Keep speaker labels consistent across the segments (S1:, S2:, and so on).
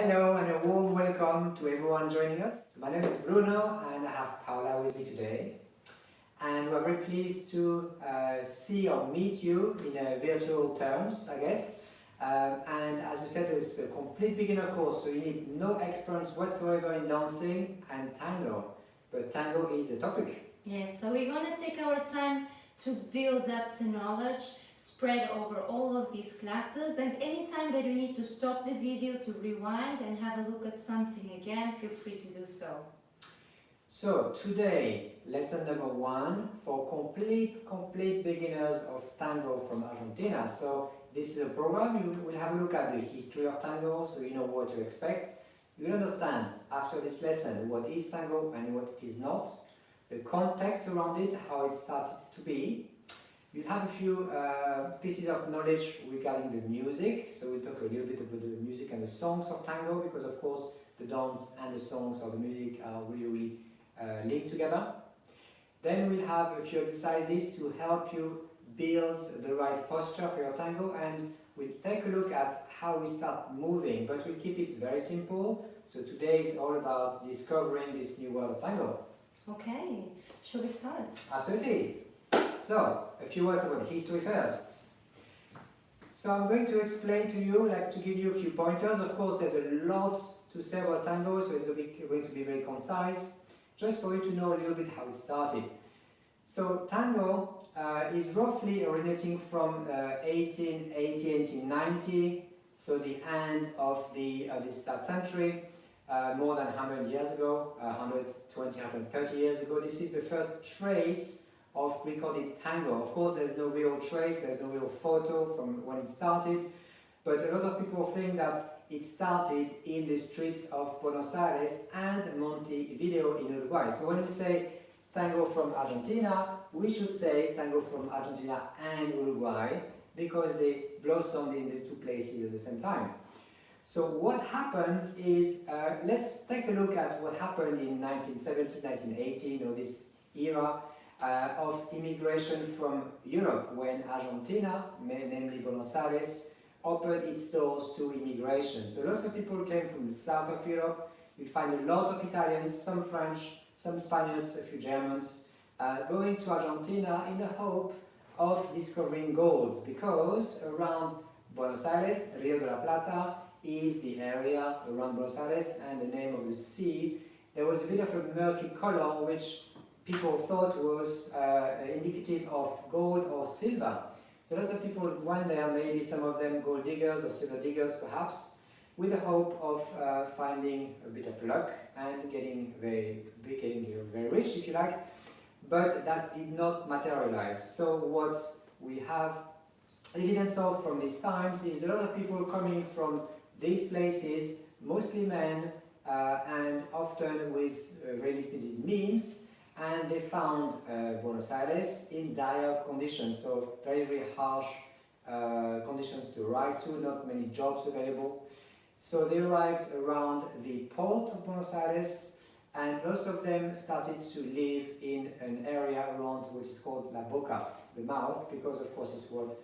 S1: Hello and a warm welcome to everyone joining us. My name is Bruno and I have Paula with me today. And we're very pleased to see or meet you in virtual terms, I guess. And as we said, it's a complete beginner course, so you need no experience whatsoever in dancing and tango. But tango is a topic.
S2: Yes, so we're going to take our time to build up the knowledge spread over all of these classes, and anytime that you need to stop the video to rewind and have a look at something again, feel free to do so.
S1: So today, lesson number 1 for complete beginners of tango from Argentina. So this is a program, you will have a look at the history of tango, so you know what to expect. You'll understand after this lesson what is tango and what it is not, the context around it, how it started to be. You'll have a few pieces of knowledge regarding the music, so we'll talk a little bit about the music and the songs of tango, because of course the dance and the songs or the music are really linked together. Then we'll have a few exercises to help you build the right posture for your tango, and we'll take a look at how we start moving, but we'll keep it very simple. So today is all about discovering this new world of tango.
S2: Okay, shall we start?
S1: Absolutely. So, a few words about history first. So I'm going to explain to you, to give you a few pointers. Of course, there's a lot to say about tango, so it's going to be very concise, just for you to know a little bit how it started. So tango is roughly originating from 1880, 1890, so the end of that century, more than 100 years ago, 120, 130 years ago. This is the first trace of recorded tango. Of course, there's no real trace, there's no real photo from when it started, but a lot of people think that it started in the streets of Buenos Aires and Montevideo in Uruguay. So when we say tango from Argentina, we should say tango from Argentina and Uruguay, because they blossomed in the two places at the same time. So what happened is, let's take a look at what happened in 1970, 1980, this era of immigration from Europe, when Argentina, namely Buenos Aires, opened its doors to immigration. So lots of people came from the south of Europe. You find a lot of Italians, some French, some Spaniards, a few Germans, going to Argentina in the hope of discovering gold, because around Buenos Aires, Rio de la Plata is the area around Buenos Aires, and the name of the sea, there was a bit of a murky color which people thought was indicative of gold or silver. So lots of people went there, maybe some of them gold diggers or silver diggers perhaps, with the hope of finding a bit of luck and getting very rich, if you like. But that did not materialize. So what we have evidence of from these times is a lot of people coming from these places, mostly men, and often with very limited means, and they found Buenos Aires in dire conditions, so very harsh conditions to arrive to, not many jobs available. So they arrived around the port of Buenos Aires, and most of them started to live in an area around what is called La Boca, the mouth, because of course it's what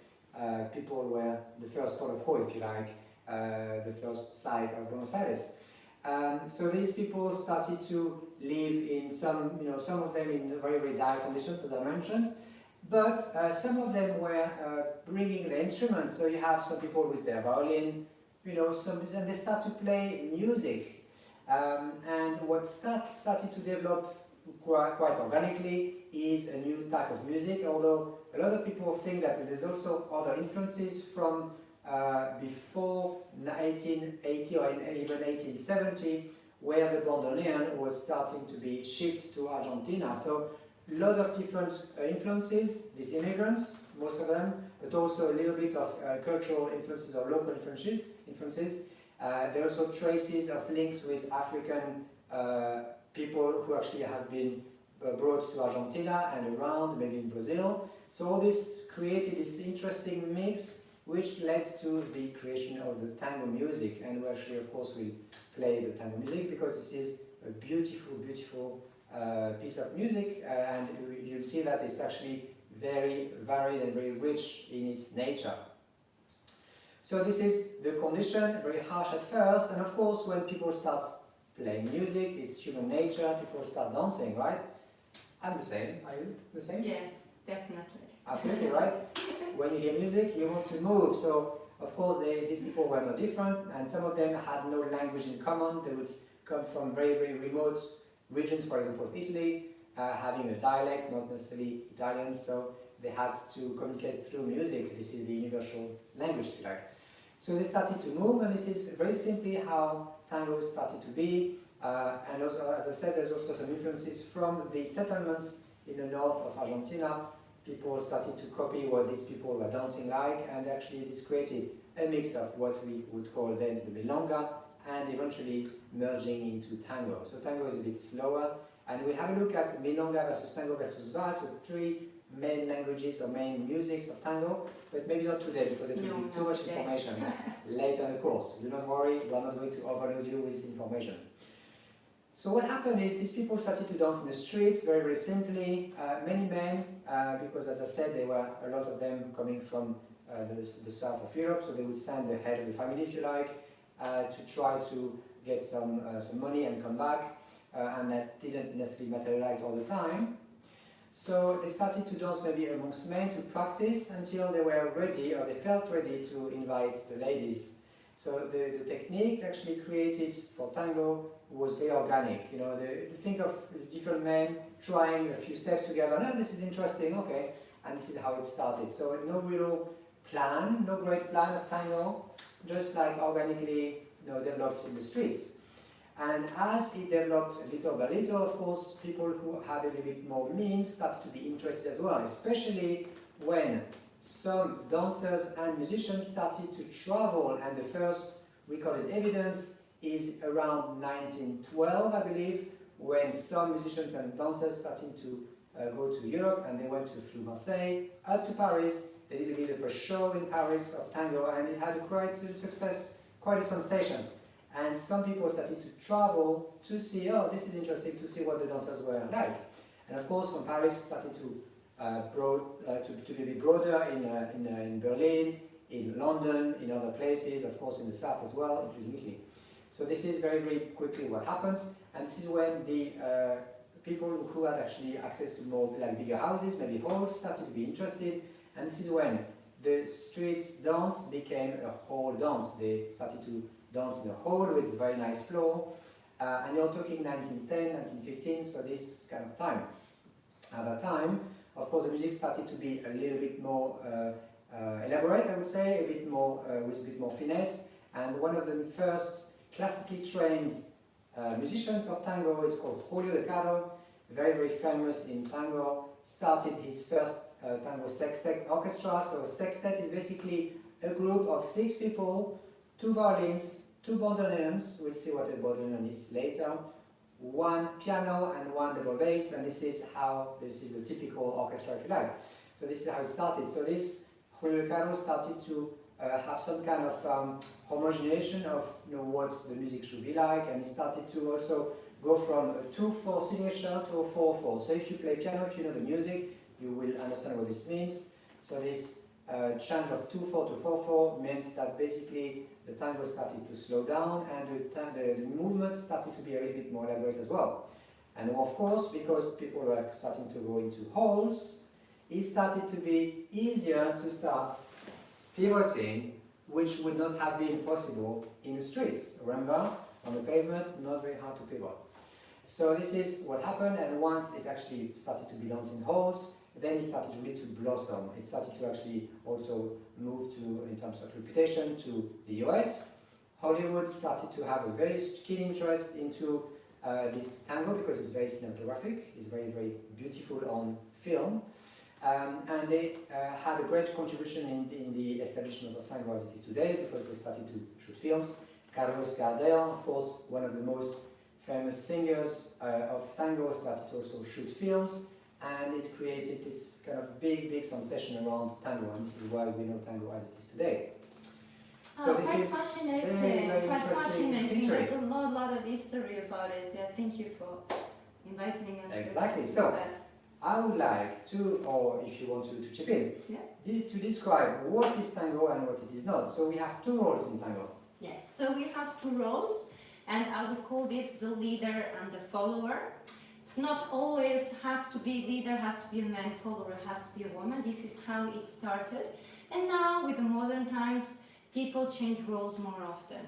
S1: people were the first port of call, if you like, the first site of Buenos Aires. So these people started to live in some of them in very dire conditions, as I mentioned, but some of them were bringing the instruments. So you have some people with their violin, and they start to play music. And what started to develop quite organically is a new type of music, although a lot of people think that there's also other influences from before 1880 or even 1870, where the bandoneon was starting to be shipped to Argentina. So a lot of different influences, these immigrants, most of them, but also a little bit of cultural influences or local influences. There are also traces of links with African people who actually have been brought to Argentina and around, maybe in Brazil. So all this created this interesting mix, which led to the creation of the tango music. And we actually, of course, will play the tango music, because this is a beautiful piece of music, and you'll see that it's actually very varied and very rich in its nature. So this is the condition, very harsh at first, and of course when people start playing music, it's human nature, people start dancing, right? I'm the same. Are you the same?
S2: Yes, definitely.
S1: Absolutely, right? When you hear music, you want to move. So, of course, these people were no different, and some of them had no language in common. They would come from very, very remote regions, for example, of Italy, having a dialect, not necessarily Italian, so they had to communicate through music. This is the universal language, if you like. So they started to move, and this is very simply how tango started to be. And also, as I said, there's also some influences from the settlements in the north of Argentina. People started to copy what these people were dancing like, and actually this created a mix of what we would call then the milonga, and eventually merging into tango. So tango is a bit slower, and we'll have a look at milonga versus tango versus vals, so three main languages or main musics of tango, but maybe not today because it will be too much information later in the course. Do not worry, we are not going to overload you with information. So what happened is these people started to dance in the streets very, very simply. Many men, because as I said, there were a lot of them coming from the south of Europe, so they would send the head of the family, if you like, to try to get some money and come back, and that didn't necessarily materialize all the time. So they started to dance maybe amongst men to practice until they were ready, or they felt ready to invite the ladies. So the technique actually created for tango was very organic. You know, think of different men trying a few steps together. Now this is interesting, okay, and this is how it started. So no real plan, no great plan of tango, just like organically, you know, developed in the streets. And as it developed little by little, of course, people who had a little bit more means started to be interested as well, especially when some dancers and musicians started to travel, and the first recorded evidence is around 1912, I believe, when some musicians and dancers started to go to Europe, and they went through Marseille up to Paris. They did a bit of a show in Paris of tango, and it had a quite a success, quite a sensation. And some people started to travel to see, oh, this is interesting, to see what the dancers were like. And of course, when Paris started to be a bit broader in Berlin, in London, in other places, of course in the south as well, including Italy. So this is very, very quickly what happens, and this is when the people who had actually access to more like bigger houses, maybe halls, started to be interested, and this is when the streets dance became a hall dance. They started to dance in a hall with a very nice floor, and you're talking 1910, 1915, so this kind of time. At that time, of course, the music started to be a little bit more elaborate, I would say, a bit more with a bit more finesse. And one of the first classically trained musicians of tango is called Julio de Caro, very, very famous in tango. Started his first tango sextet orchestra. So a sextet is basically a group of 6 people, 2 violins, 2 bandoneons. We'll see what a bandoneon is later. 1 piano and 1 double bass, and this is a typical orchestra, if you like. So this is how it started. So this Julio Caro started to have some kind of homogenization of what the music should be like, and he started to also go from a 2/4 signature to a 4/4. So if you play piano, if you know the music, you will understand what this means. So this change of 2/4 to 4/4 meant that basically the tango started to slow down, and the movement started to be a little bit more elaborate as well. And of course, because people were starting to go into halls, it started to be easier to start pivoting, which would not have been possible in the streets. Remember, on the pavement, not very hard to pivot. So this is what happened, and once it actually started to be danced in halls, then it started really to blossom. It started to actually also move to, in terms of reputation, to the US. Hollywood started to have a very keen interest into this tango because it's very cinematographic, it's very, very beautiful on film. And they had a great contribution in the establishment of tango as it is today, because they started to shoot films. Carlos Gardel, of course, one of the most famous singers of tango, started to also shoot films, and it created this kind of big, big sensation around tango, and this is why we know tango as it is today. So this is very, very interesting history.
S2: There's a lot of history about it. Yeah, thank you for enlightening us.
S1: Exactly. So,
S2: that.
S1: I would like to, or if you want to chip in,
S2: yeah.
S1: to describe what is tango and what it is not. So we have two roles in tango.
S2: Yes, so we have two roles, and I would call this the leader and the follower. It's not always has to be leader, has to be a man, follower has to be a woman. This is how it started. And now, with the modern times, people change roles more often.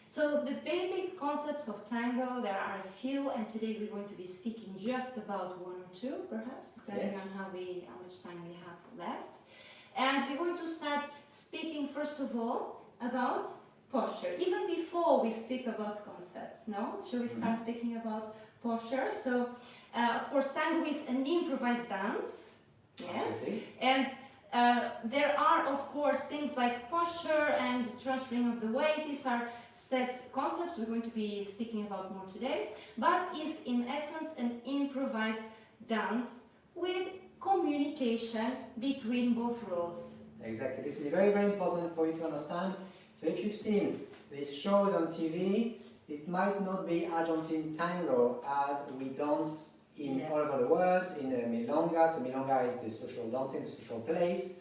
S2: So the basic concepts of tango, there are a few, and today we're going to be speaking just about one or two, perhaps, depending on how much time we have left. And we're going to start speaking, first of all, about posture. Even before we speak about concepts, no? Shall we start speaking about posture? So, of course, tango is an improvised dance, yes? And there are, of course, things like posture and transferring of the weight. These are set concepts we're going to be speaking about more today, but is in essence an improvised dance with communication between both roles.
S1: Exactly. This is very, very important for you to understand. So if you've seen these shows on TV, it might not be Argentine tango as we dance in all over the world, in milonga. So milonga is the social dancing, the social place.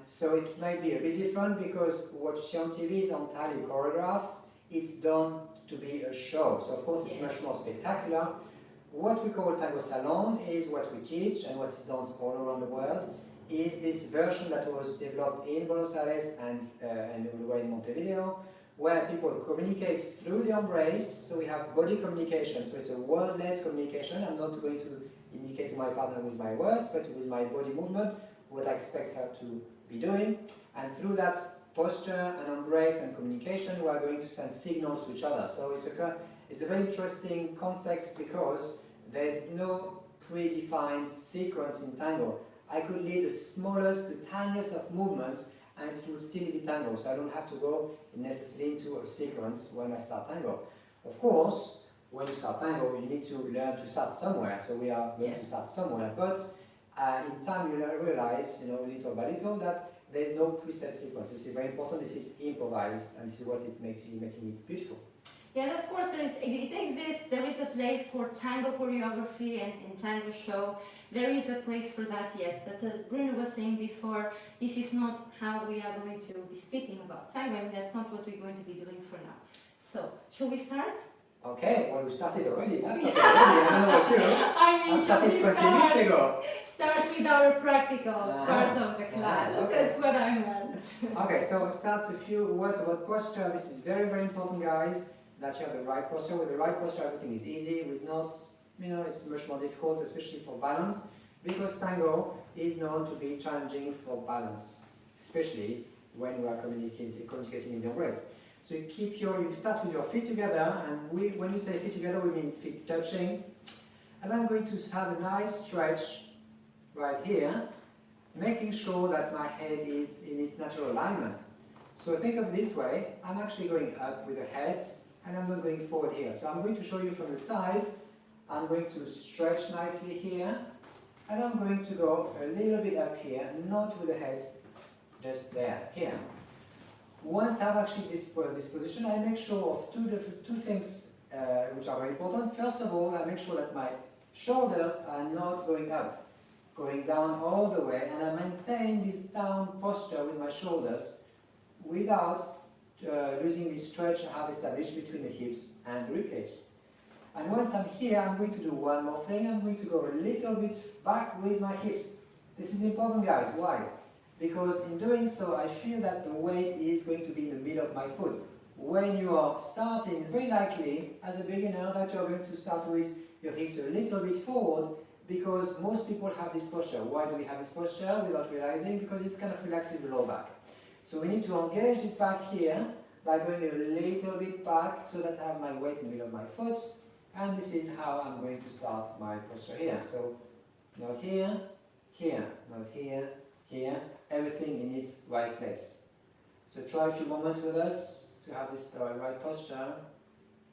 S1: So it might be a bit different because what you see on TV is entirely choreographed. It's done to be a show. So of course it's much more spectacular. What we call tango salon is what we teach and what is danced all around the world. Is this version that was developed in Buenos Aires and Uruguay in Montevideo, where people communicate through the embrace. So we have body communication, so it's a wordless communication. I'm not going to indicate to my partner with my words, but with my body movement, what I expect her to be doing. And through that posture and embrace and communication, we are going to send signals to each other. So it's a very interesting context because there's no predefined sequence in tango. I could lead the smallest, the tiniest of movements and it will still be tango, so I don't have to go necessarily into a sequence when I start tango. Of course, when you start tango, you need to learn to start somewhere, so we are going to start somewhere, but in time you realize, little by little, that there is no preset sequence. This is very important, this is improvised, and this is what it makes it making it beautiful.
S2: Yeah, and of course there is a place for tango choreography and in tango show. There is a place for that yet, but as Bruno was saying before, this is not how we are going to be speaking about tango, and that's not what we're going to be doing for now. So, shall we start?
S1: Okay, well we started already. I don't know what you I started 20 minutes ago.
S2: Start with our practical part of the class. Okay. That's what I meant.
S1: Okay, so we'll start a few words about posture. This is very, very important, guys, that you have the right posture. With the right posture, everything is easy. With not, it's much more difficult, especially for balance, because tango is known to be challenging for balance, especially when we are communicating in the embrace. So you start with your feet together, and when we say feet together, we mean feet touching. And I'm going to have a nice stretch right here, making sure that my head is in its natural alignment. So think of it this way, I'm actually going up with the head, and I'm not going forward here. So I'm going to show you from the side, I'm going to stretch nicely here, and I'm going to go a little bit up here, not with the head, just there, here. Once I've actually this position, I make sure of two things which are very important. First of all, I make sure that my shoulders are not going up, going down all the way, and I maintain this down posture with my shoulders without losing the stretch I have established between the hips and the ribcage. And once I'm here, I'm going to do one more thing. I'm going to go a little bit back with my hips. This is important, guys. Why? Because in doing so, I feel that the weight is going to be in the middle of my foot. When you are starting, it's very likely, as a beginner, that you're going to start with your hips a little bit forward, because most people have this posture. Why do we have this posture without realizing? Because it kind of relaxes the lower back. So we need to engage this back here by going a little bit back so that I have my weight in the middle of my foot. And this is how I'm going to start my posture here. So not here, here, not here, here. Everything in its right place. So try a few moments with us to have this right posture.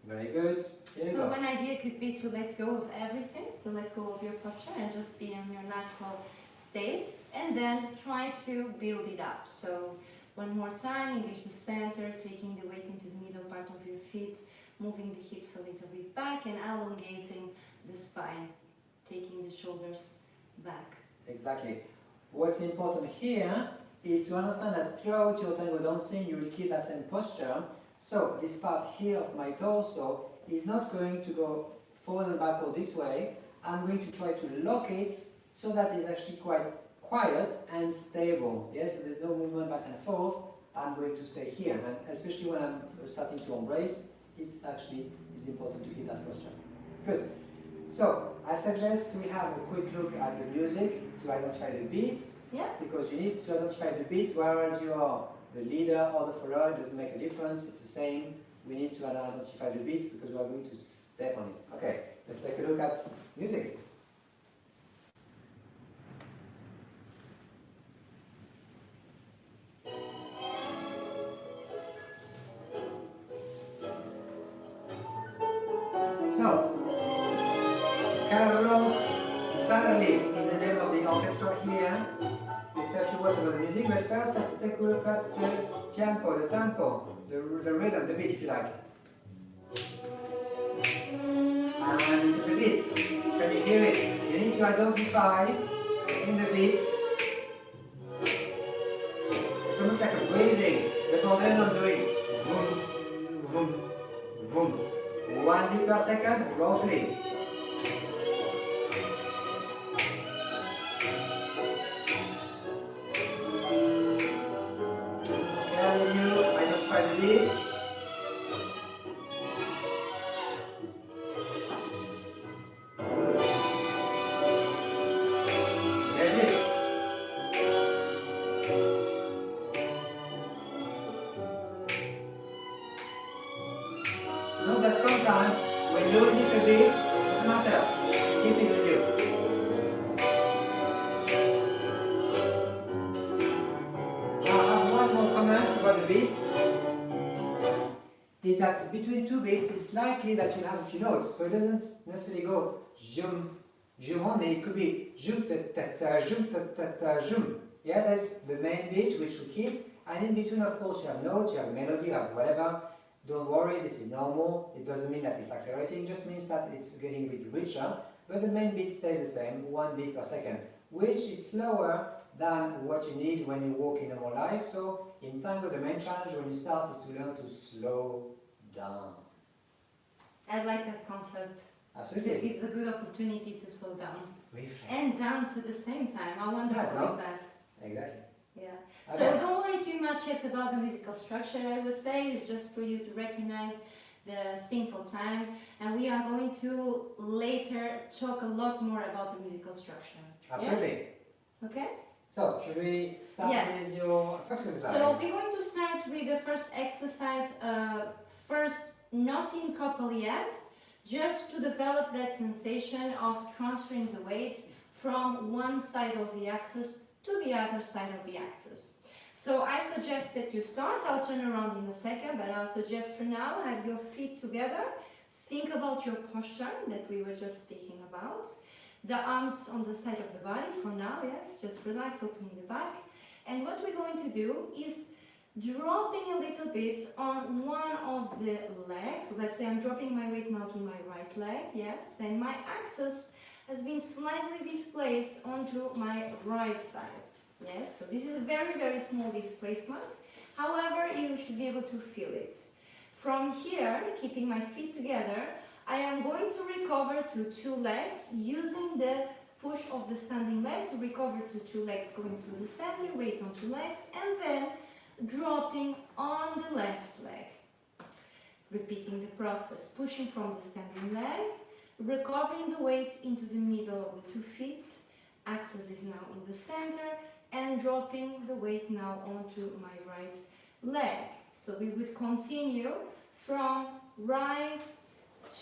S1: Very good.
S2: So one idea could be to let go of everything, to let go of your posture and just be in your natural state, and then try to build it up. So one more time, engage the center, taking the weight into the middle part of your feet, moving the hips a little bit back and elongating the spine. taking the shoulders back.
S1: Exactly. What's important here is to understand that throughout your tango dancing you will keep that same posture. So this part here of my torso is not going to go forward and backward this way. I'm going to try to lock it so that it's actually quite quiet and stable. Yes, so there's no movement back and forth. I'm going to stay here, and especially when I'm starting to embrace, it's important to keep that posture. Good. So I suggest we have a quick look at the music to identify the beats.
S2: Yeah.
S1: Because you need to identify the beat, whereas you are the leader or the follower, it doesn't make a difference, it's the same. We need to identify the beat because we are going to step on it. Okay, let's take a look at music. So, Carlos Sarli is the name of the orchestra here. We'll say a few words about the music, but first let's take a look at the tempo, the rhythm, the beat if you like. And this is the beat. Can you hear it? You need to identify in the beat. It's almost like a breathing. The Bordello I'm doing vroom, vroom, vroom. 1 beat per second, roughly. Can you identify the beats? There's this. Note that sometimes when losing the beats, doesn't matter. Keep it with you. Now I have one more comment about the beats. Is that between two beats it's likely that you'll have a few notes. So it doesn't necessarily go jum, jum only. It could be jum ta ta ta jum ta ta ta jum. Yeah, that's the main beat which we keep. And in between, of course, you have notes, you have melody, you have whatever. Don't worry, this is normal. It doesn't mean that it's accelerating, it just means that it's getting a bit richer. But the main beat stays the same, 1 beat per second, which is slower than what you need when you walk in normal life. So in tango, the main challenge when you start is to learn to slow down.
S2: I like that concept.
S1: Absolutely.
S2: It gives a good opportunity to slow down.
S1: Reflex.
S2: And dance at the same time. How wonderful is that?
S1: Exactly.
S2: Yeah.
S1: Okay.
S2: So don't worry too much yet about the musical structure. I would say it's just for you to recognize the simple time, and we are going to later talk a lot more about the musical structure.
S1: Absolutely.
S2: Yes? Okay?
S1: So, should we start with your first exercise?
S2: So we're going to start with the first exercise, first not in couple yet, just to develop that sensation of transferring the weight from one side of the axis to the other side of the axis. So I suggest that you start, I'll turn around in a second, but I'll suggest for now, have your feet together, think about your posture that we were just speaking about, the arms on the side of the body for now, yes, just relax, opening the back, and what we're going to do is dropping a little bit on one of the legs. So let's say I'm dropping my weight now to my right leg, yes, and my axis has been slightly displaced onto my right side. Yes, so this is a very, very small displacement. However, you should be able to feel it. From here, keeping my feet together, I am going to recover to two legs, using the push of the standing leg to recover to two legs, going through the center, weight on two legs, and then dropping on the left leg. Repeating the process, pushing from the standing leg, recovering the weight into the middle of the 2 feet, axis is now in the center, and dropping the weight now onto my right leg. So we would continue from right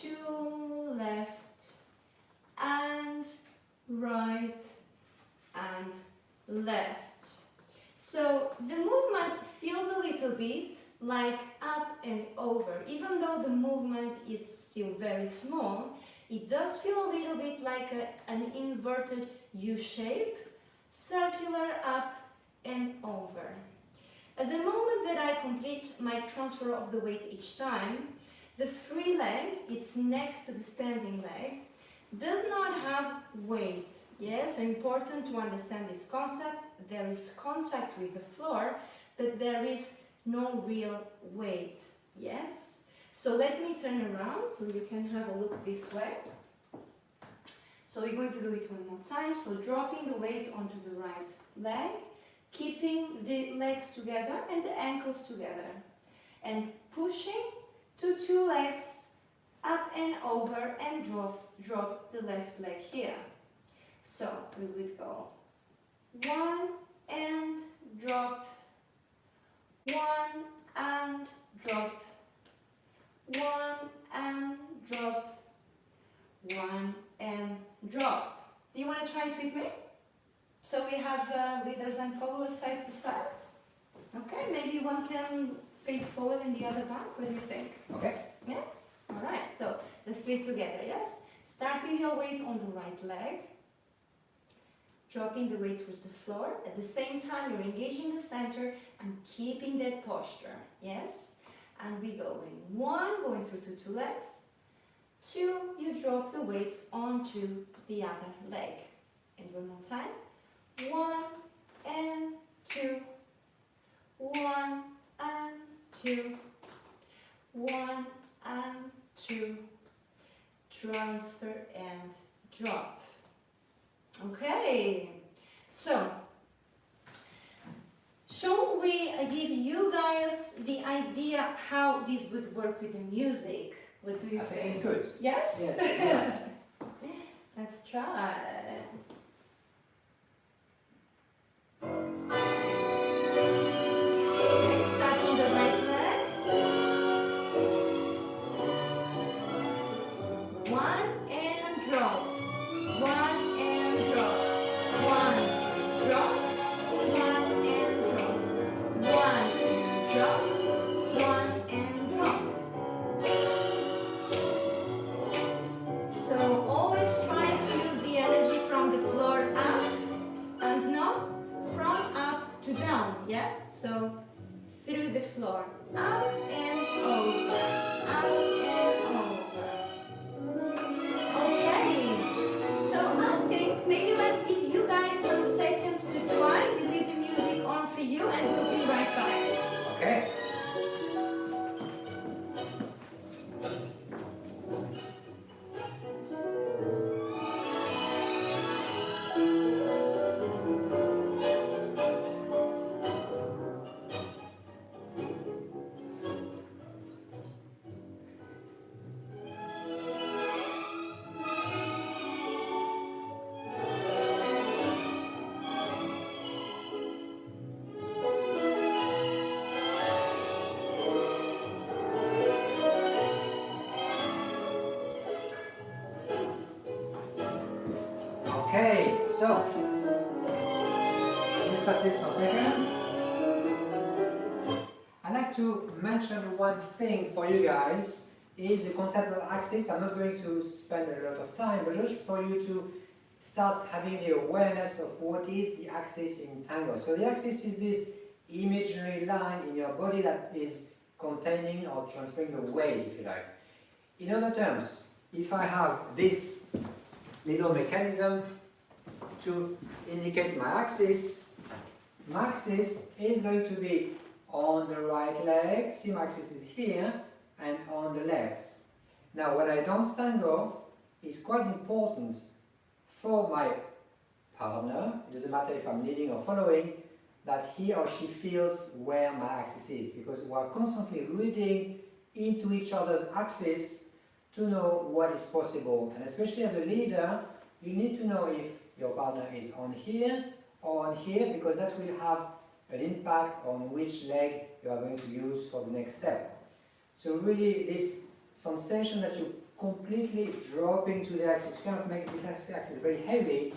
S2: to left and right and left. So the movement feels a little bit like up and over. Even though the movement is still very small, it does feel a little bit like an inverted U shape, circular up and over. At the moment that I complete my transfer of the weight each time, the free leg, it's next to the standing leg, does not have weight. Yes, so important to understand this concept. There is contact with the floor, but there is no real weight. Yes? So let me turn around so you can have a look this way. So we're going to do it one more time. So dropping the weight onto the right leg, keeping the legs together and the ankles together, and pushing to two legs up and over, and drop the left leg here. So we would go one and drop, one and drop, one and drop, one and drop. Do you want to try it with me? So we have leaders and followers side to side. Okay, maybe one can face forward and the other back. What do you think?
S1: Okay.
S2: Yes? Alright, so let's do it together, yes? Start with your weight on the right leg. Dropping the weight towards the floor. At the same time, you're engaging the center and keeping that posture, yes? And we go in one, going through to two legs. Two, you drop the weight onto the other leg. And one more time. One and two. One and two. One and two. Transfer and drop. Okay, so shall we give you guys the idea how this would work with the music? What do you think?
S1: I think it's good.
S2: Yes?
S1: Yes. Yeah.
S2: Let's try. Okay, starting the right leg. One and drop. One and drop. One, drop. One and drop. One and drop. One and drop. So always try to use the energy from the floor up and not from up to down, yes? So through the floor, up and over, up and over. Okay, so I think maybe let's give you guys some seconds to try. We leave the music on for you and we'll be right back.
S1: Okay. Okay, so let's start this for a second. I'd like to mention one thing for you guys is the concept of axis. I'm not going to spend a lot of time, but just for you to start having the awareness of what is the axis in tango. So the axis is this imaginary line in your body that is containing or transferring the weight, if you like. In other terms, if I have this little mechanism to indicate my axis is going to be on the right leg, see my axis is here, and on the left. Now when I dance tango, it's quite important for my partner, it doesn't matter if I'm leading or following, that he or she feels where my axis is, because we are constantly reading into each other's axis to know what is possible. And especially as a leader, you need to know if your partner is on here or on here, because that will have an impact on which leg you are going to use for the next step. So really this sensation that you completely drop into the axis, you kind of make this axis very heavy,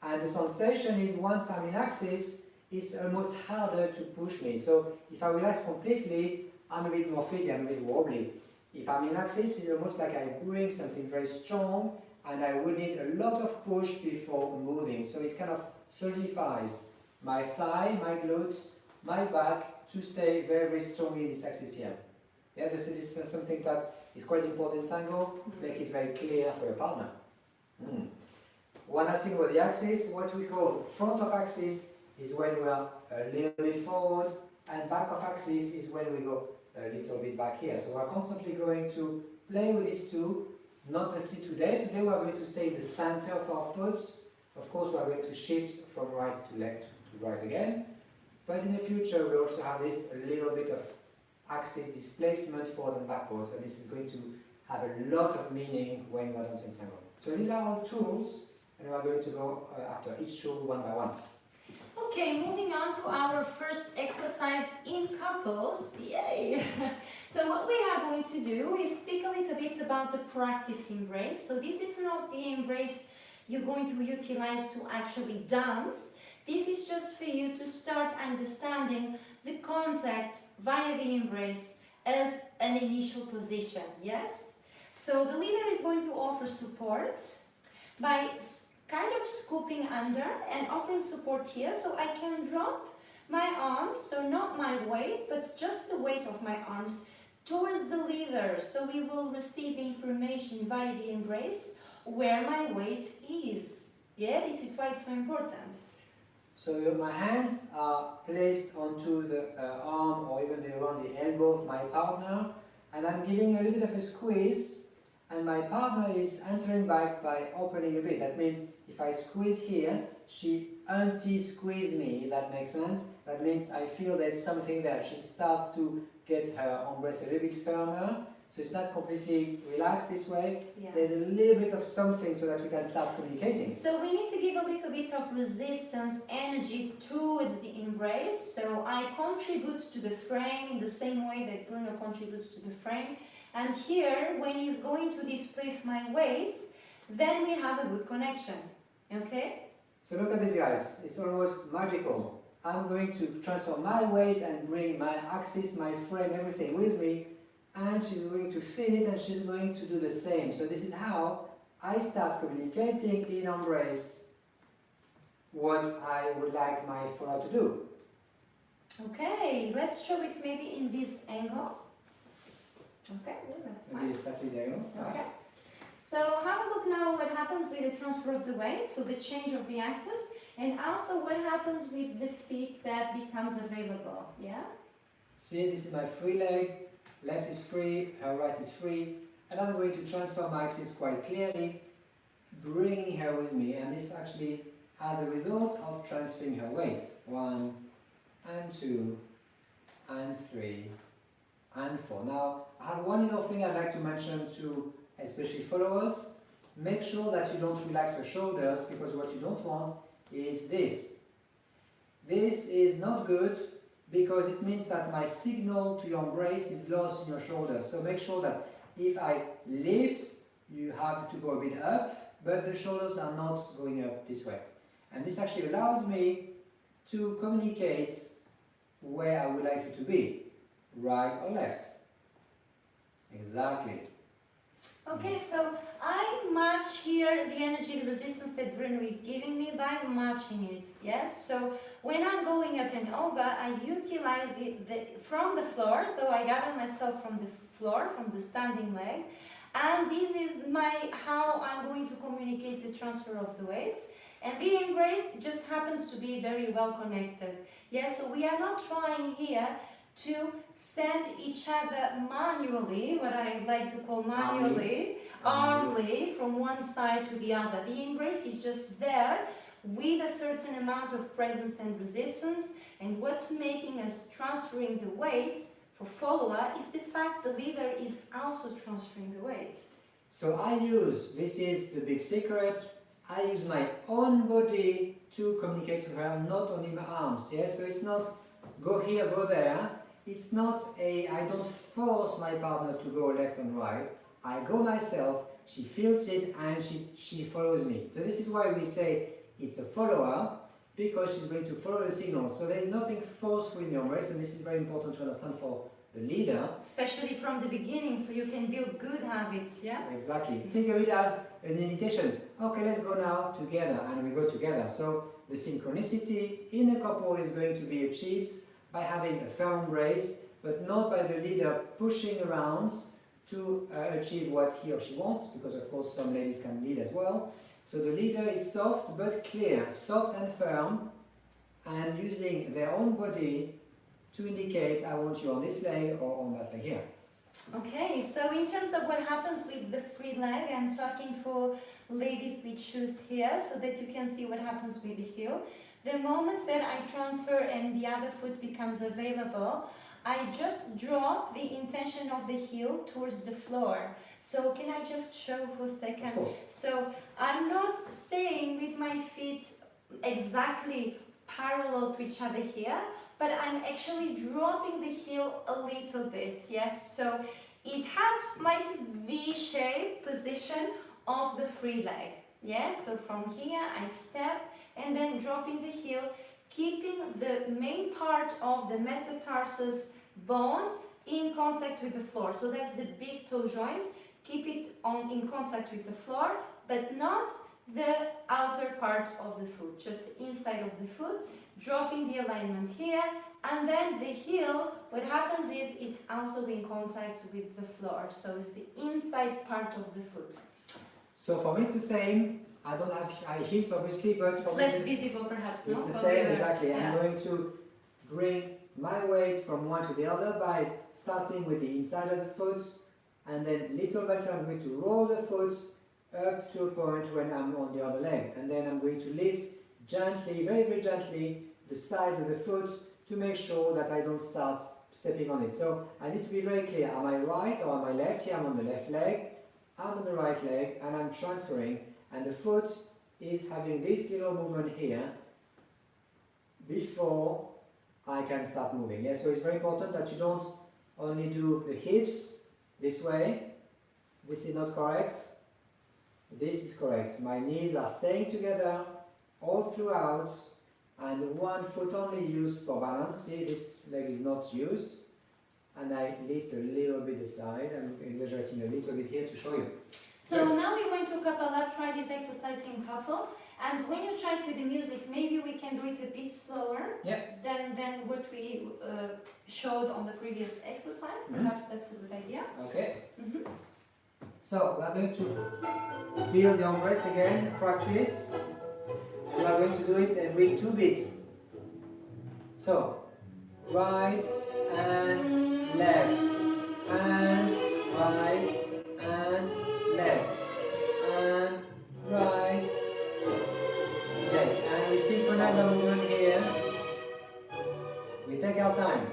S1: and the sensation is once I'm in axis, it's almost harder to push me. So if I relax completely, I'm a bit more free, I'm a bit wobbly. If I'm in axis, it's almost like I bring something very strong and I would need a lot of push before moving. So it kind of solidifies my thigh, my glutes, my back to stay very, very strongly in this axis here. Yeah, this is something that is quite important in tango. Make it very clear for your partner. One last thing about the axis, what we call front of axis is when we are a little bit forward, and back of axis is when we go a little bit back here. So we're constantly going to play with these two, not necessarily today. Today we're going to stay in the center of our foot. Of course we're going to shift from right to left to right again. But in the future we also have this a little bit of axis displacement forward and backwards, and this is going to have a lot of meaning when we're dancing tango. So these are all tools, and we are going to go after each tool one by one.
S2: Okay, moving on to our first exercise in couples. Yay! So what we are going to do is speak a little bit about the practice embrace. So this is not the embrace you're going to utilize to actually dance. This is just for you to start understanding the contact via the embrace as an initial position, yes? So the leader is going to offer support by kind of scooping under and offering support here, so I can drop my arms, so not my weight, but just the weight of my arms towards the leader, so we will receive information via the embrace where my weight is. Yeah, this is why it's so important.
S1: So my hands are placed onto the arm or even around the elbow of my partner, and I'm giving a little bit of a squeeze, and my partner is answering back by opening a bit. That means if I squeeze here, she anti-squeeze me, if that makes sense. That means I feel there's something there. She starts to get her embrace a little bit firmer, so it's not completely relaxed this way. Yeah. There's a little bit of something so that we can start communicating.
S2: So we need to give a little bit of resistance, energy towards the embrace. So I contribute to the frame in the same way that Bruno contributes to the frame. And here, when he's going to displace my weights, then we have a good connection. Okay?
S1: So look at this, guys. It's almost magical. I'm going to transfer my weight and bring my axis, my frame, everything with me, and she's going to feel it and she's going to do the same. So this is how I start communicating in embrace what I would like my follower to do.
S2: Okay, let's show it maybe in this angle. Okay, yeah, that's fine.
S1: Maybe slightly diagonal.
S2: Okay. So have a look now what happens with the transfer of the weight, so the change of the axis, and also what happens with the feet that becomes available, yeah?
S1: See, this is my free leg, left is free, her right is free, and I'm going to transfer my axis quite clearly, bringing her with me, and this actually has a result of transferring her weight. 1 and 2 and 3 and 4. Now, I have one little thing I'd like to mention to especially followers. Make sure that you don't relax your shoulders, because what you don't want is this. This is not good because it means that my signal to your embrace is lost in your shoulders. So make sure that if I lift, you have to go a bit up, but the shoulders are not going up this way. And this actually allows me to communicate where I would like you to be, right or left. Exactly.
S2: Okay, so I match here the energy, the resistance that Bruno is giving me by matching it, yes? So when I'm going up and over, I utilize from the floor, so I gather myself from the floor, from the standing leg, and this is how I'm going to communicate the transfer of the weight. And the embrace just happens to be very well connected. Yes, so we are not trying here to send each other manually, what I like to call manually, armly, from one side to the other. The embrace is just there with a certain amount of presence and resistance, and what's making us transferring the weights for follower is the fact the leader is also transferring the weight.
S1: So I use, this is the big secret, I use my own body to communicate to her, not only my arms. Yes, so it's not go here, go there. It's not I don't force my partner to go left and right. I go myself, she feels it, and she follows me. So this is why we say it's a follower, because she's going to follow the signal. So there's nothing forceful in the embrace, and this is very important to understand for the leader.
S2: Especially from the beginning, so you can build good habits, yeah?
S1: Exactly. Think of it as an invitation. Okay, let's go now together, and we go together. So the synchronicity in a couple is going to be achieved by having a firm embrace, but not by the leader pushing around to achieve what he or she wants, because of course some ladies can lead as well. So the leader is soft but clear, soft and firm, and using their own body to indicate I want you on this leg or on that leg here.
S2: Okay, so in terms of what happens with the free leg, I'm talking for ladies with shoes here so that you can see what happens with the heel. The moment that I transfer and the other foot becomes available, I just drop the intention of the heel towards the floor. So can I just show for a second? So I'm not staying with my feet exactly parallel to each other here, but I'm actually dropping the heel a little bit, yes? So it has like V-shaped position of the free leg, yes? So from here I step and then dropping the heel, keeping the main part of the metatarsus bone in contact with the floor. So that's the big toe joint. Keep it in contact with the floor, but not the outer part of the foot, just inside of the foot, dropping the alignment here, and then the heel, what happens is it's also in contact with the floor, so it's the inside part of the foot.
S1: So for me it's the same. I don't have high heels obviously, but
S2: it's less visible perhaps, no?
S1: It's the same, exactly. Yeah. I'm going to bring my weight from one to the other by starting with the inside of the foot, and then little by little I'm going to roll the foot up to a point when I'm on the other leg, and then I'm going to lift gently, very very gently, the side of the foot to make sure that I don't start stepping on it. So I need to be very clear, am I right or am I left? Here I'm on the left leg, I'm on the right leg, and I'm transferring, and the foot is having this little movement here before I can start moving. Yeah? So it's very important that you don't only do the hips this way. This is not correct. This is correct. My knees are staying together all throughout, and one foot only used for balance. See, this leg is not used, and I lift a little bit aside. I'm exaggerating a little bit here to show you.
S2: So now we're going to couple up, try this exercise in couple, and when you try it with the music, maybe we can do it a bit slower than what we showed on the previous exercise. Perhaps that's a good idea.
S1: Okay. So we are going to build the embrace again, practice. We are going to do it every 2 beats. So, right and left, and right and left, and right, left. And we synchronize our movement here. We take our time.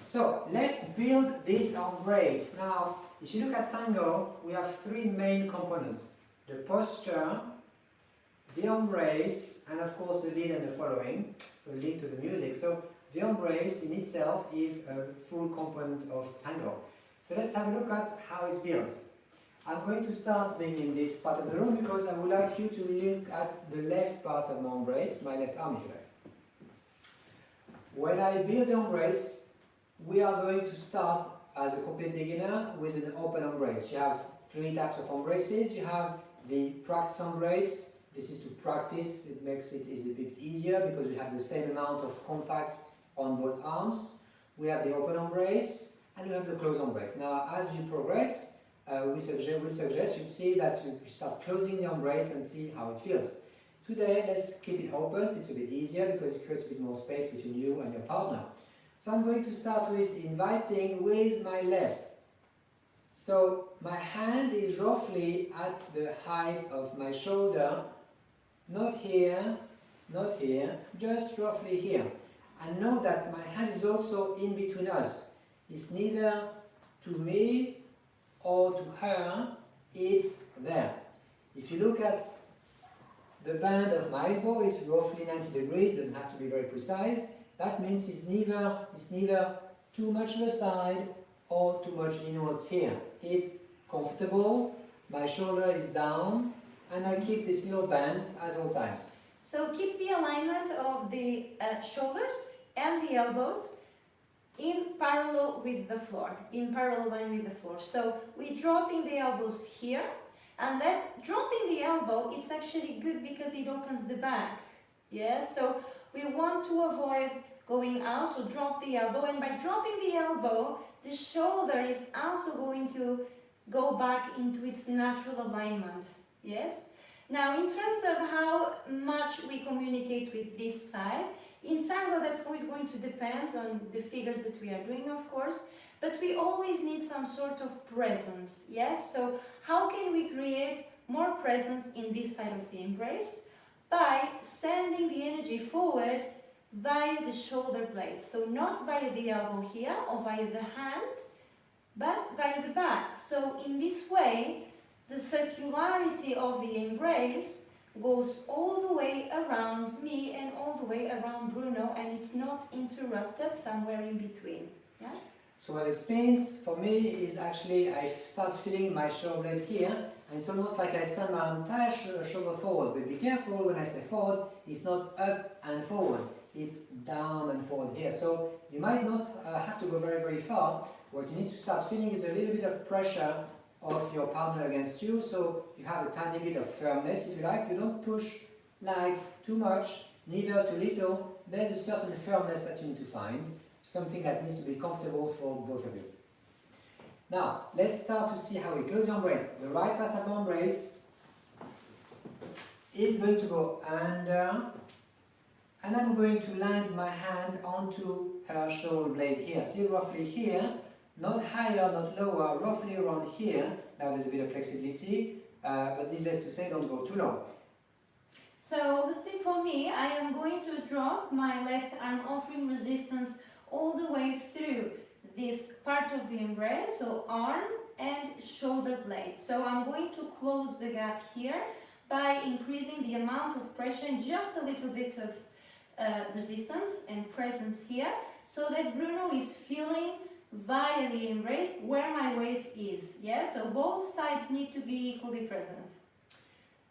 S1: So let's build this embrace. Now, if you look at tango, we have 3 main components: the posture, the embrace, and of course the lead and the following, the lead to the music. So the embrace in itself is a full component of tango. So let's have a look at how it's built. I'm going to start being in this part of the room because I would like you to look at the left part of my embrace, my left arm if you like. When I build the embrace, we are going to start as a complete beginner with an open embrace. You have 3 types of embraces. You have the practice embrace. This is to practice. It makes it a bit easier because you have the same amount of contact on both arms. We have the open embrace and we have the close embrace. Now, as you progress, we suggest you see that you start closing the embrace and see how it feels. Today, let's keep it open. It's a bit easier because it creates a bit more space between you and your partner. So I'm going to start with inviting with my left. So my hand is roughly at the height of my shoulder, not here, not here, just roughly here. And know that my hand is also in between us. It's neither to me or to her, it's there. If you look at the band of my elbow, it's roughly 90 degrees, doesn't have to be very precise. That means it's neither too much to the side or too much inwards here. It's comfortable, my shoulder is down, and I keep this little band at all times.
S2: So keep the alignment of the shoulders and the elbows in parallel with the floor, in parallel line with the floor. So we're dropping the elbows here, and that dropping the elbow, it's actually good because it opens the back. Yeah, so we want to avoid going out, so drop the elbow, and by dropping the elbow, the shoulder is also going to go back into its natural alignment. Yes? Now, in terms of how much we communicate with this side, in tango that's always going to depend on the figures that we are doing, of course, but we always need some sort of presence. Yes? So how can we create more presence in this side of the embrace? By sending the energy forward via the shoulder blades. So not via the elbow here or via the hand, but via the back. So in this way, the circularity of the embrace goes all the way around me and all the way around Bruno, and it's not interrupted somewhere in between. Yes?
S1: So what it means for me is actually I start feeling my shoulder blade here, and it's almost like I send my entire shoulder forward. But be careful when I say forward, it's not up and forward, it's down and forward here. So you might not have to go very, very far. What you need to start feeling is a little bit of pressure of your partner against you, so you have a tiny bit of firmness, if you like. You don't push like too much, neither too little. There's a certain firmness that you need to find, something that needs to be comfortable for both of you. Now, let's start to see how we close the embrace. The right part of the embrace is going to go under, and I'm going to land my hand onto her shoulder blade here. See, roughly here, not higher, not lower, roughly around here. Now there's a bit of flexibility, but needless to say, don't go too low.
S2: So the thing for me, I am going to drop my left arm, offering resistance all the way through this part of the embrace, so arm and shoulder blade. So I'm going to close the gap here by increasing the amount of pressure and just a little bit of resistance and presence here, so that Bruno is feeling via the embrace where my weight is. Yeah, so both sides need to be equally present.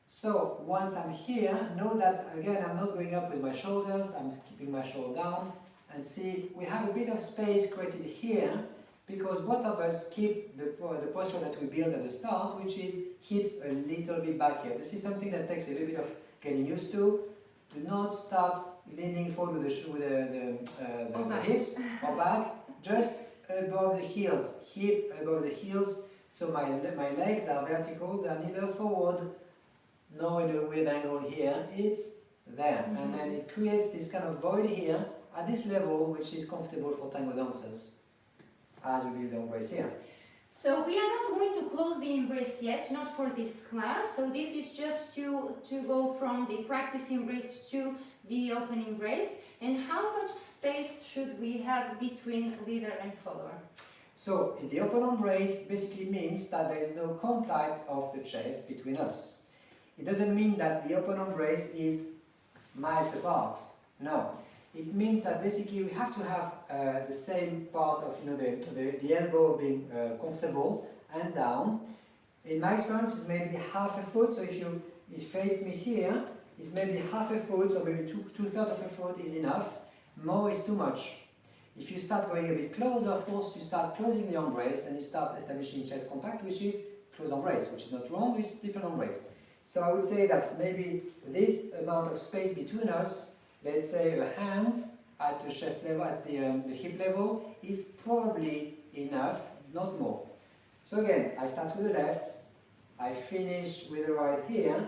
S1: So once I'm here, know that again I'm not going up with my shoulders, I'm keeping my shoulder down, and see we have a bit of space created here because both of us keep the posture that we built at the start, which is hips a little bit back here. This is something that takes a little bit of getting used to. Do not start leaning forward with the hips or back, just above the heels, hip above the heels, so my legs are vertical, they are neither forward nor in a weird angle here, it's there. And then it creates this kind of void here at this level, which is comfortable for tango dancers as we build the embrace here.
S2: So we are not going to close the embrace yet, not for this class. So this is just to go from the practice embrace to the open embrace. And how much space should we have between leader and follower?
S1: So in the open embrace basically means that there is no contact of the chest between us. It doesn't mean that the open embrace is miles apart. No. It means that basically we have to have the same part of the elbow being comfortable and down. In my experience, it's maybe half a foot. So if you face me here, it's maybe half a foot or maybe two-thirds of a foot is enough. More is too much. If you start going a bit closer, of course, you start closing the embrace and you start establishing chest contact, which is close embrace, which is not wrong, it's different embrace. So I would say that maybe this amount of space between us, let's say a hand at the chest level, at the hip level, is probably enough, not more. So again, I start with the left, I finish with the right here,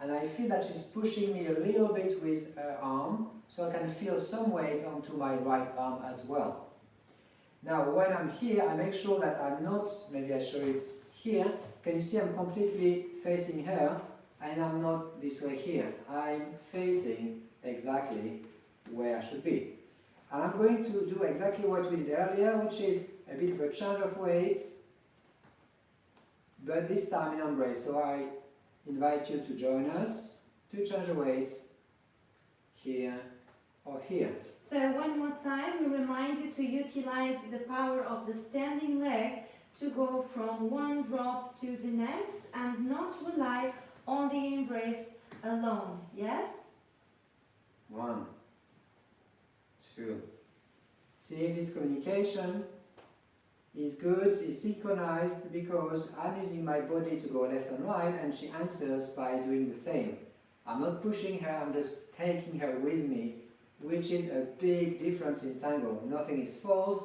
S1: and I feel that she's pushing me a little bit with her arm, so I can feel some weight onto my right arm as well. Now when I'm here, I make sure that I'm not, maybe I show it here, can you see I'm completely facing her and I'm not this way here. I'm facing exactly where I should be. And I'm going to do exactly what we did earlier, which is a bit of a change of weight, but this time in embrace. So I invite you to join us to change the weight here or here.
S2: So one more time, we remind you to utilize the power of the standing leg to go from one drop to the next and not rely on the embrace alone. Yes?
S1: 1, 2. See, this communication is good, is synchronized because I'm using my body to go left and right and she answers by doing the same. I'm not pushing her, I'm just taking her with me, which is a big difference in tango. Nothing is forced.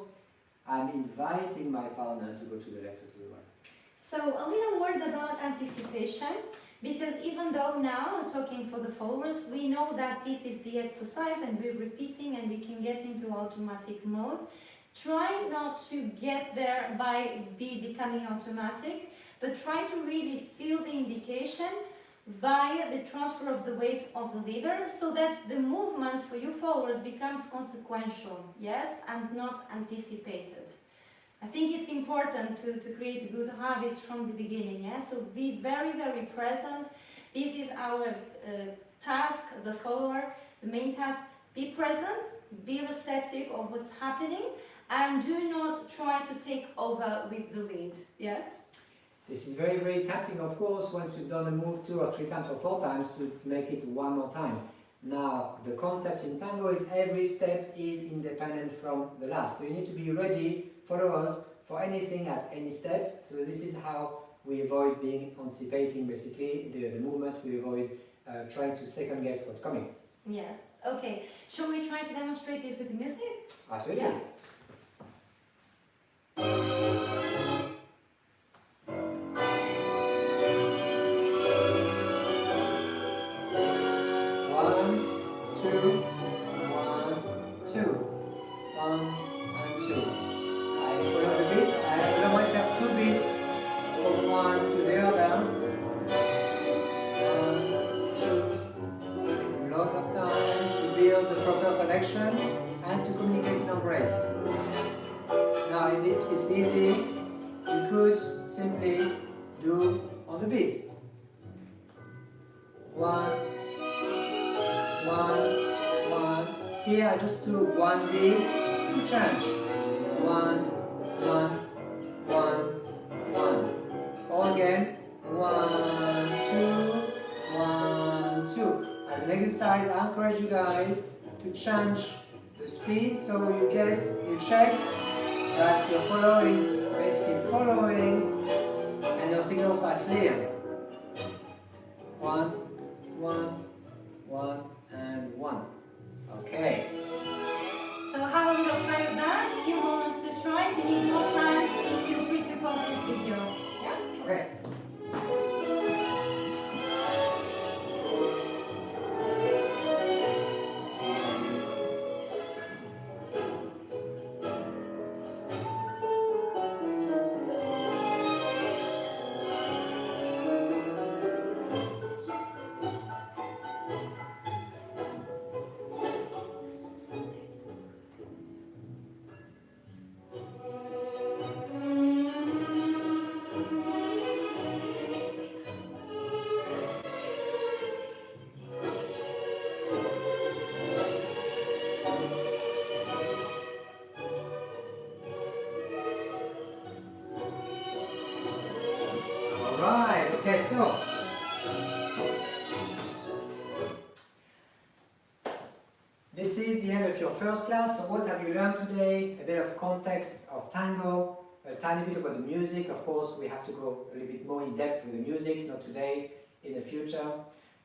S1: I'm inviting my partner to go to the left or to the right.
S2: So a little word about anticipation, because even though now, talking for the followers, we know that this is the exercise and we're repeating and we can get into automatic mode. Try not to get there by becoming automatic, but try to really feel the indication via the transfer of the weight of the leader, so that the movement for you followers becomes consequential, yes, and not anticipated. I think it's important to create good habits from the beginning, yes? So be very, very present. This is our task as a follower, the main task. Be present, be receptive of what's happening, and do not try to take over with the lead, yes?
S1: This is very, very tempting, of course, once you've done a move 2 or 3 times or 4 times to make it one more time. Now, the concept in tango is every step is independent from the last. So you need to be ready, followers, for anything at any step. So this is how we avoid being anticipating, basically, the movement. We avoid trying to second guess what's coming.
S2: Yes. Okay. Shall we try to demonstrate this with the music?
S1: Absolutely.
S2: Yeah.
S1: And to communicate in embrace. Now, if this feels easy, you could simply do on the beat. 1, 1, 1. Here I just do one beat to change. 1, 1, 1, 1. Or again, 1, 2, 1, 2. As an exercise, I encourage you guys to change the speed, so you check that your follower is basically following and your signals are clear. 1, 1, 1, and 1. Okay.
S2: So have a little try of that, few moments to try. If you need more time, feel free to pause this video. Yeah?
S1: Okay. Okay, so this is the end of your first class. So what have you learned today? A bit of context of tango, a tiny bit about the music. Of course, we have to go a little bit more in depth with the music, not today, in the future.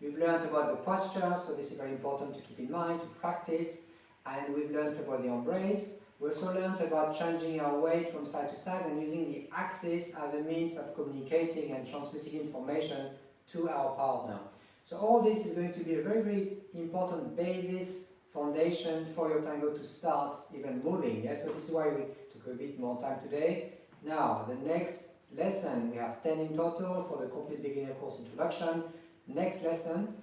S1: We've learned about the posture, so this is very important to keep in mind, to practice. And we've learned about the embrace. We also learned about changing our weight from side to side and using the axis as a means of communicating and transmitting information to our partner. So all this is going to be a very, very important basis, foundation for your tango to start even moving. Yeah? So this is why to took a bit more time today. Now, the next lesson, we have 10 in total for the Complete Beginner Course Introduction. Next lesson.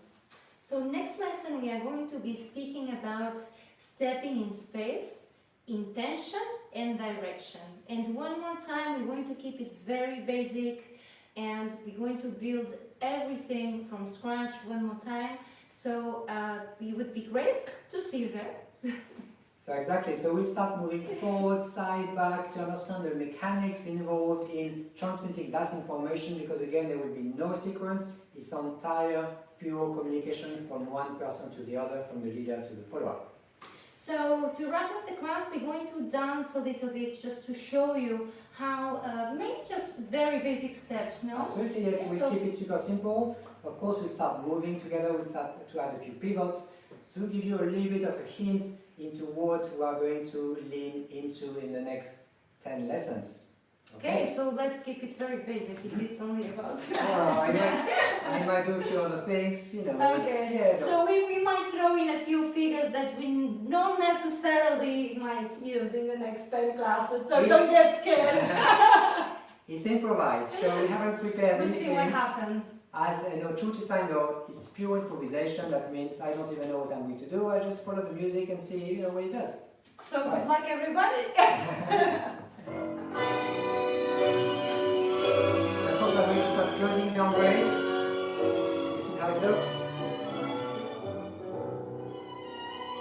S2: So next lesson we are going to be speaking about stepping in space, intention and direction. And one more time we're going to keep it very basic and we're going to build everything from scratch one more time. So it would be great to see you there.
S1: So exactly, so we'll start moving forward, side, back to understand the mechanics involved in transmitting that information, because again there will be no sequence, it's entire pure communication from one person to the other, from the leader to the follower.
S2: So to wrap up the class, we're going to dance a little bit just to show you how, maybe just very basic steps, no?
S1: Absolutely, yes,
S2: Okay,
S1: we'll keep it super simple. Of course, we'll start moving together, we'll start to add a few pivots to give you a little bit of a hint into what we are going to lean into in the next 10 lessons.
S2: Okay, so let's keep it very basic if it's only about
S1: I might do a few other things, you know.
S2: Okay,
S1: Yeah,
S2: so we might throw in a few figures that we not necessarily might use in the next 10 classes, so don't get scared.
S1: It's improvised, so we haven't prepared
S2: We'll
S1: anything.
S2: see what happens.
S1: As you know, true to tango, it's pure improvisation. That means I don't even know what I'm going to do. I just follow the music and see, you know, what it does.
S2: So good luck, everybody.
S1: Of course, I'm going to start closing the embrace. This is how it looks.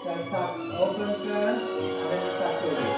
S1: So I'll start open first, and then we'll start closing.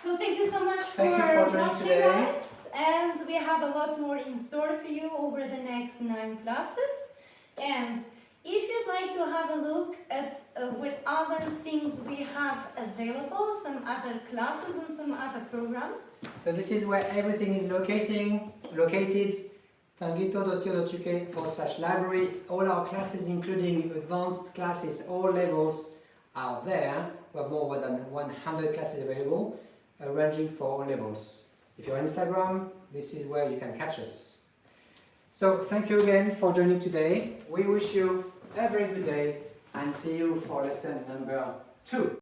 S1: So
S2: thank you so much for
S1: joining today.
S2: Guys, and we have a lot more in store for you over the next 9 classes. And if you'd like to have a look at what other things we have available, some other classes and some other programs.
S1: So this is where everything is located. Tanguito.co.uk/library. All our classes, including advanced classes, all levels, are there. We have more than 100 classes available, ranging for all levels. If you're on Instagram, this is where you can catch us. So thank you again for joining today. We wish you a very good day and see you for lesson number 2.